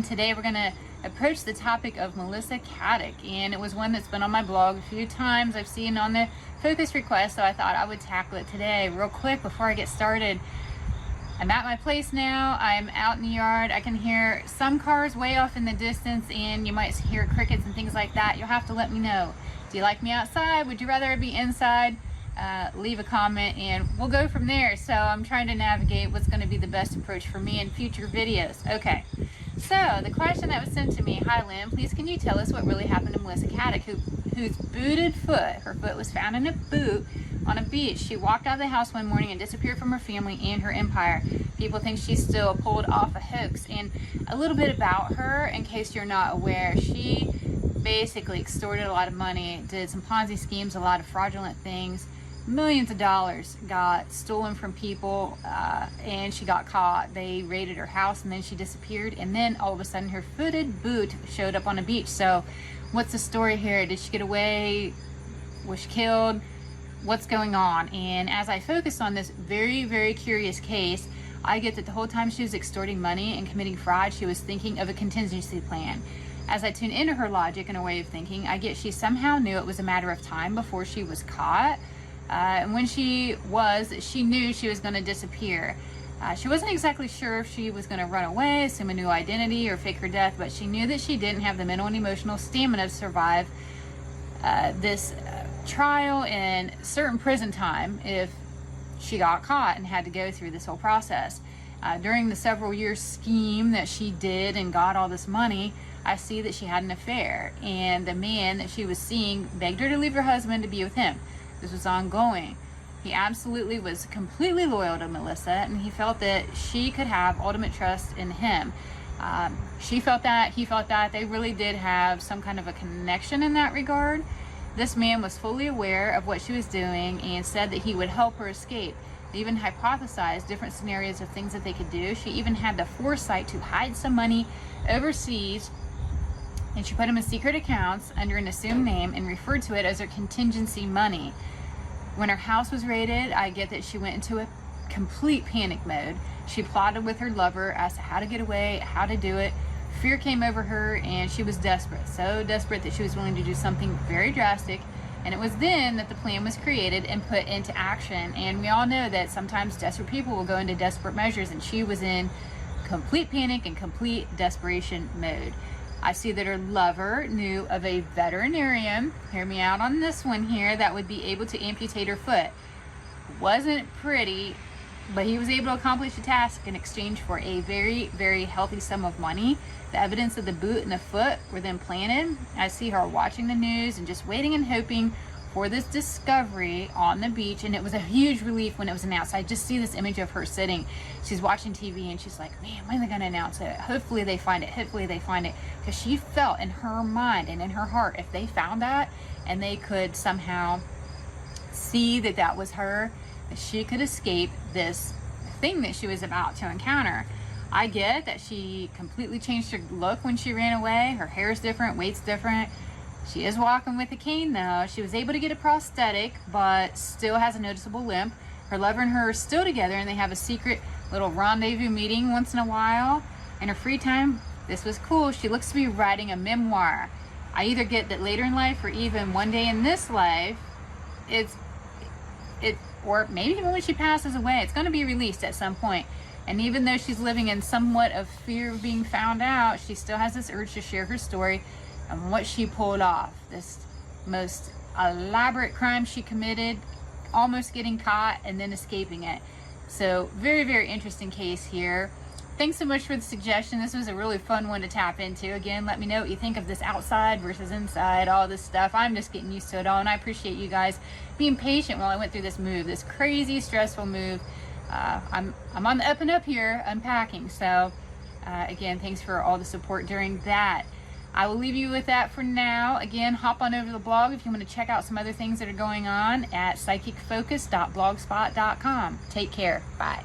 everyone. Today we're going to approach the topic of Melissa Caddick, and it was one that's been on my blog a few times. I've seen on the focus request, so I thought I would tackle it today real quick before I get started. I'm at my place now. I'm out in the yard. I can hear some cars way off in the distance, and you might hear crickets and things like that. You'll have to let me know. Do you like me outside? Would you rather I be inside? Leave a comment and we'll go from there. So I'm trying to navigate what's going to be the best approach for me in future videos. Okay, so the question that was sent to me: hi Lynn, please can you tell us what really happened to Melissa Caddick, whose booted foot, her foot was found in a boot on a beach. She walked out of the house one morning and disappeared from her family and her empire. People think she still pulled off a hoax. And a little bit about her, in case you're not aware: she basically extorted a lot of money, did some Ponzi schemes, a lot of fraudulent things. Millions of dollars got stolen from people, and she got caught. They raided her house and then she disappeared, and then all of a sudden her footed boot showed up on a beach. So what's the story here? Did she get away? Was she killed? What's going on? And as I focus on this very, very curious case, I get that the whole time she was extorting money and committing fraud, she was thinking of a contingency plan. As I tune into her logic and a way of thinking, I get she somehow knew it was a matter of time before she was caught. And when she knew she was going to disappear. She wasn't exactly sure if she was going to run away, assume a new identity, or fake her death, but she knew that she didn't have the mental and emotional stamina to survive this trial and certain prison time if she got caught and had to go through this whole process. During the several year scheme that she did and got all this money, I see that she had an affair, and the man that she was seeing begged her to leave her husband to be with him. This was ongoing. He absolutely was completely loyal to Melissa, and he felt that she could have ultimate trust in him. She felt that, he felt that. They really did have some kind of a connection in that regard. This man was fully aware of what she was doing and said that he would help her escape. They even hypothesized different scenarios of things that they could do. She even had the foresight to hide some money overseas, and she put him in secret accounts under an assumed name and referred to it as her contingency money. When her house was raided, I get that she went into a complete panic mode. She plotted with her lover as to how to get away, how to do it. Fear came over her, and she was desperate. So desperate that she was willing to do something very drastic. And it was then that the plan was created and put into action. And we all know that sometimes desperate people will go into desperate measures, and she was in complete panic and complete desperation mode. I see that her lover knew of a veterinarian, hear me out on this one here, that would be able to amputate her foot. Wasn't pretty, but he was able to accomplish the task in exchange for a very, very healthy sum of money. The evidence of the boot and the foot were then planted. I see her watching the news and just waiting and hoping for this discovery on the beach, and it was a huge relief when it was announced. I just see this image of her sitting. She's watching TV and she's like, man, when are they going to announce it? Hopefully they find it. Hopefully they find it. Because she felt in her mind and in her heart, if they found that and they could somehow see that that was her, that she could escape this thing that she was about to encounter. I get that she completely changed her look when she ran away. Her hair is different, weight's different. She is walking with a cane though. She was able to get a prosthetic, but still has a noticeable limp. Her lover and her are still together, and they have a secret little rendezvous meeting once in a while. In her free time, this was cool, she looks to be writing a memoir. I either get that later in life or even one day in this life, or maybe even when she passes away, it's going to be released at some point. And even though she's living in somewhat of fear of being found out, she still has this urge to share her story and what she pulled off. This most elaborate crime she committed, almost getting caught and then escaping it. So very, very interesting case here. Thanks so much for the suggestion. This was a really fun one to tap into. Again, let me know what you think of this outside versus inside, all this stuff. I'm just getting used to it all, and I appreciate you guys being patient while I went through this move, this crazy, stressful move. I'm on the up and up here unpacking. So again, thanks for all the support during that. I will leave you with that for now. Again, hop on over to the blog if you want to check out some other things that are going on at psychicfocus.blogspot.com. Take care. Bye.